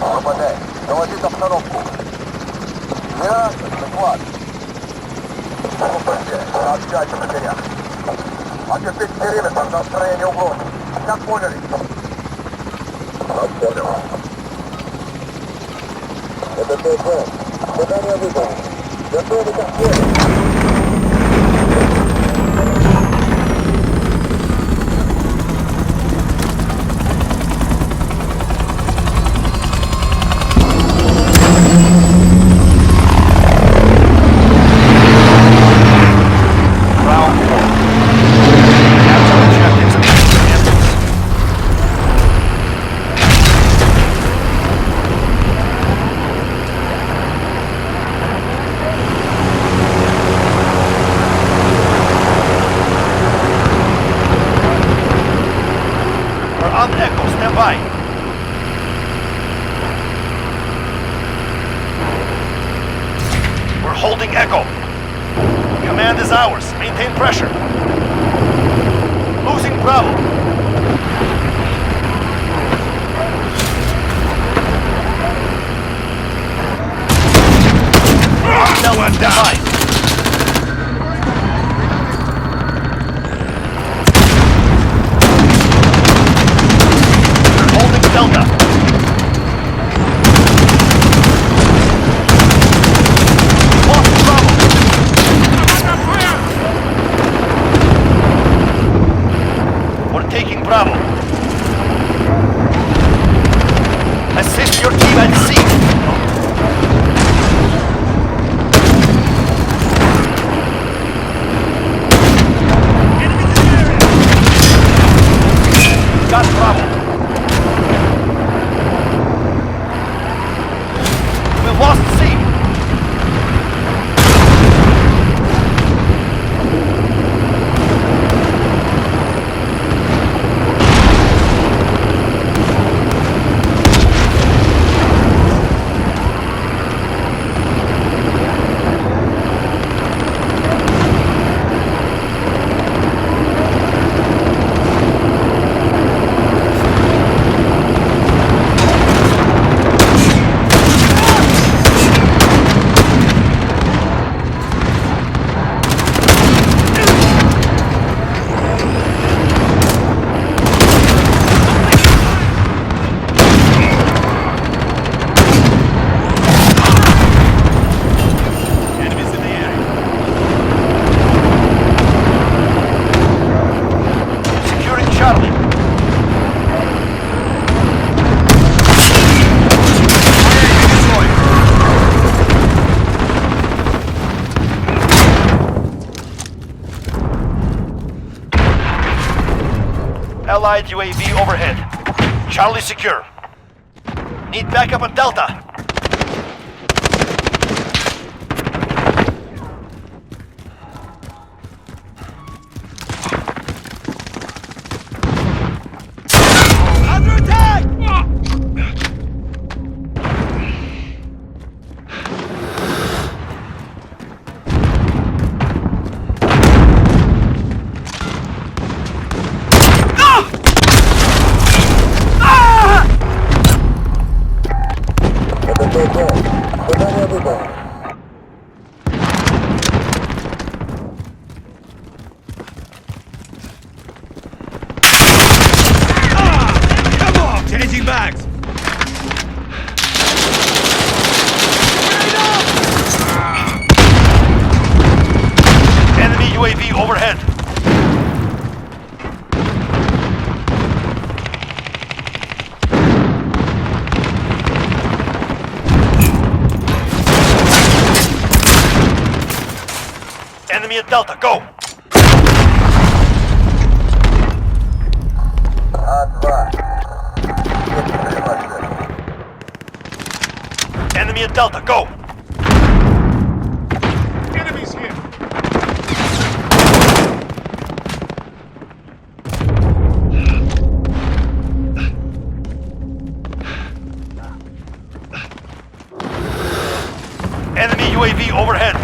РПД, доложить обстановку. Мираж, доклад. Сообщайте на дверях. Окрепить периметр на устранение угроз. Как поняли? Как понял. Это ТП. Задание выполнено. Готовы к отходу. Holding Echo. Command is ours. Maintain pressure. Losing Bravo. Delta down. Holding Delta. Taking Bravo. Assist your team at sea. Got Bravo. We've lost C. Allied UAV overhead. Charlie secure. Need backup on Delta. Under attack! Задание выполнено. Come on! Changing bags! Enemy UAV overhead. Enemy at Delta, go! Enemy at Delta, go! Enemies here! Enemy UAV overhead.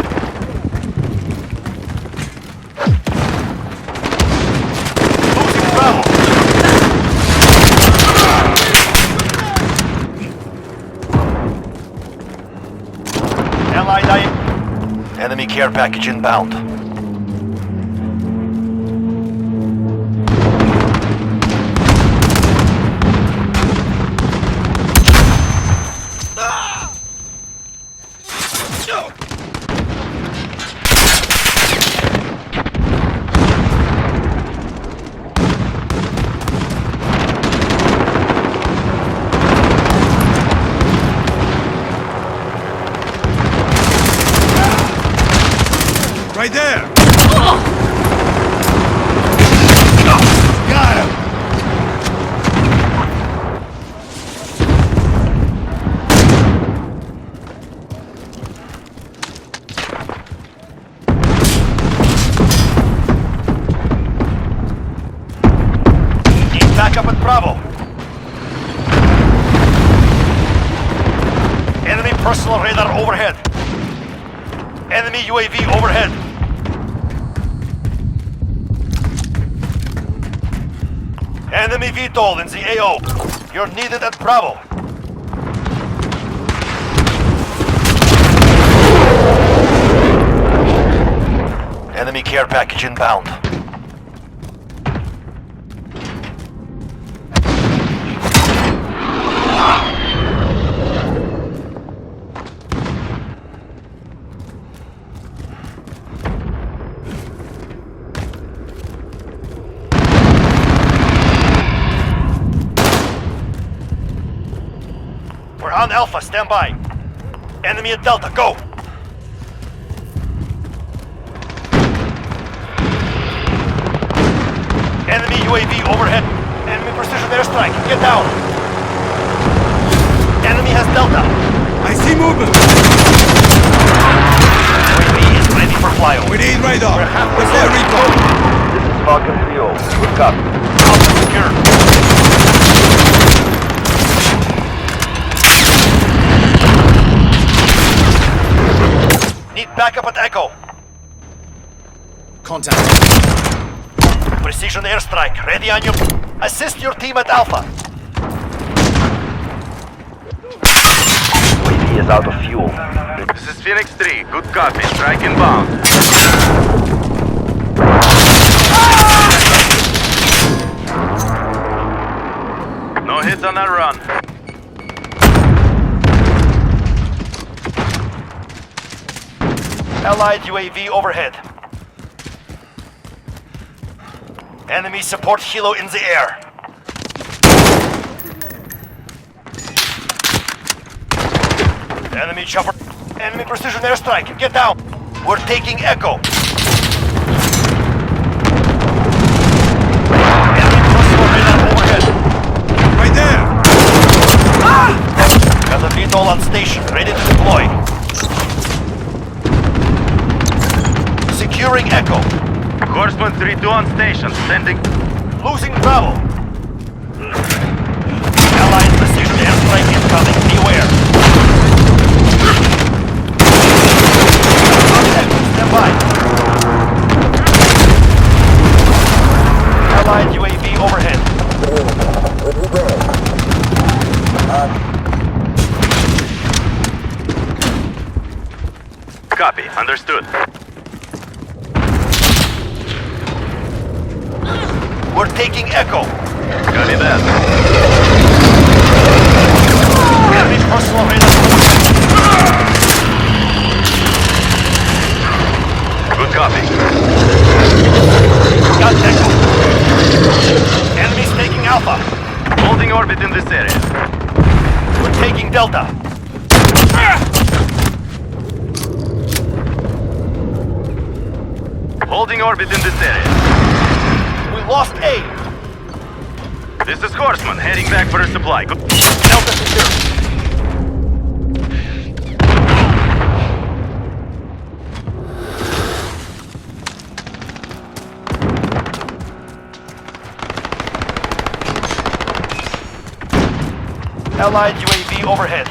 Losing Bravo. Enemy care package inbound. Right there! Got him! Need backup at Bravo. Enemy personal radar overhead. Enemy UAV overhead. Enemy VTOL in the AO. You're needed at Bravo. Enemy care package inbound. We're on Alpha, stand by. Enemy at Delta, go! Enemy UAV overhead. Enemy precision airstrike, get down. Enemy has Delta. I see movement! UAV is ready for flyover. We need radar! We're halfway Deploy there. recon! This is Falcon 3-0. Good copy. Alpha secure. Need backup at Echo. Contact. Precision airstrike, ready on your... Assist your team at Alpha. UAV is out of fuel. This is Phoenix 3. Good copy. Strike inbound. No hit on that run. Allied UAV overhead. Enemy support helo in the air. Enemy chopper. Enemy precision airstrike. Get down. We're taking Echo. Enemy personal radar overhead. Right there! Got a VTOL on station, ready to deploy. Securing Echo. Horseman 3-2 on station. Sending... Losing Bravo. Allied precision airstrike incoming. Beware. Stand by. Allied UAV overhead. Copy. Understood. We're taking Echo. Copy that. Enemy personal radar. Good copy. Got Echo. Enemy's taking Alpha. Holding orbit in this area. We're taking Delta. Holding orbit in this area. We lost A. This is Horseman. Heading back for a supply. Delta secure. Allied UAV overhead.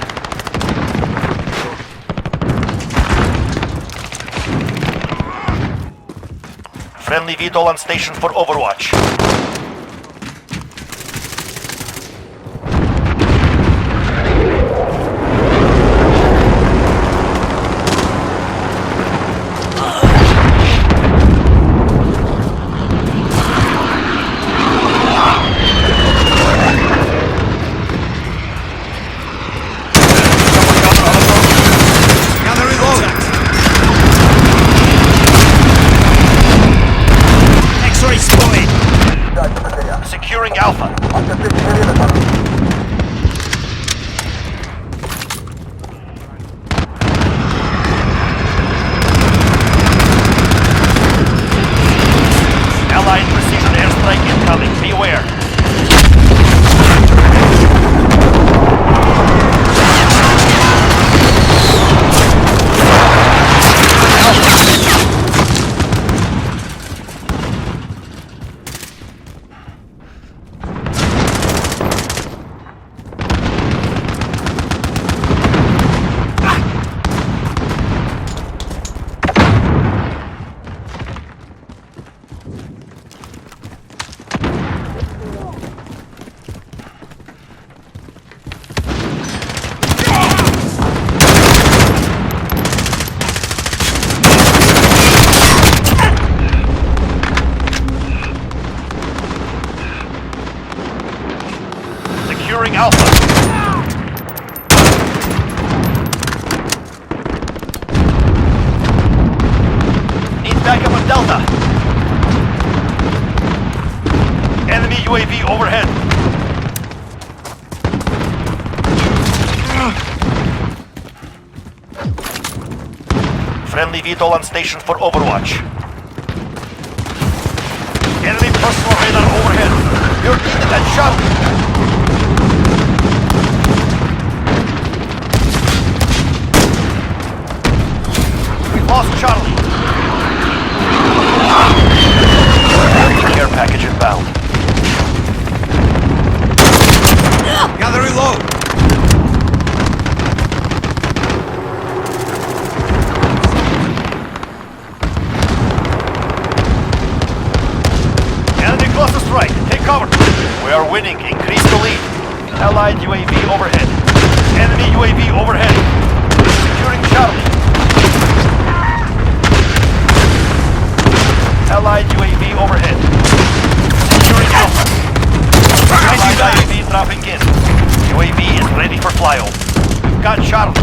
Friendly VTOL on station for Overwatch. Alpha. Отцепить периметр. Allied precision airstrike incoming. Beware. Securing Alpha. Need backup on Delta. Enemy UAV overhead. Friendly VTOL on station for Overwatch. Enemy personal radar overhead. You're needed at Charlie. We lost Charlie. Care package inbound. Gotta reload! Enemy closest right. Take cover. We are winning. Increase the lead. Allied UAV overhead. Enemy UAV overhead. Securing Charlie. Allied UAV overhead. Securing Alpha. Allied UAV dropping in. UAV is ready for flyover. Got Charlie.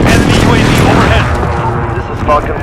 Enemy UAV overhead. This is Falcon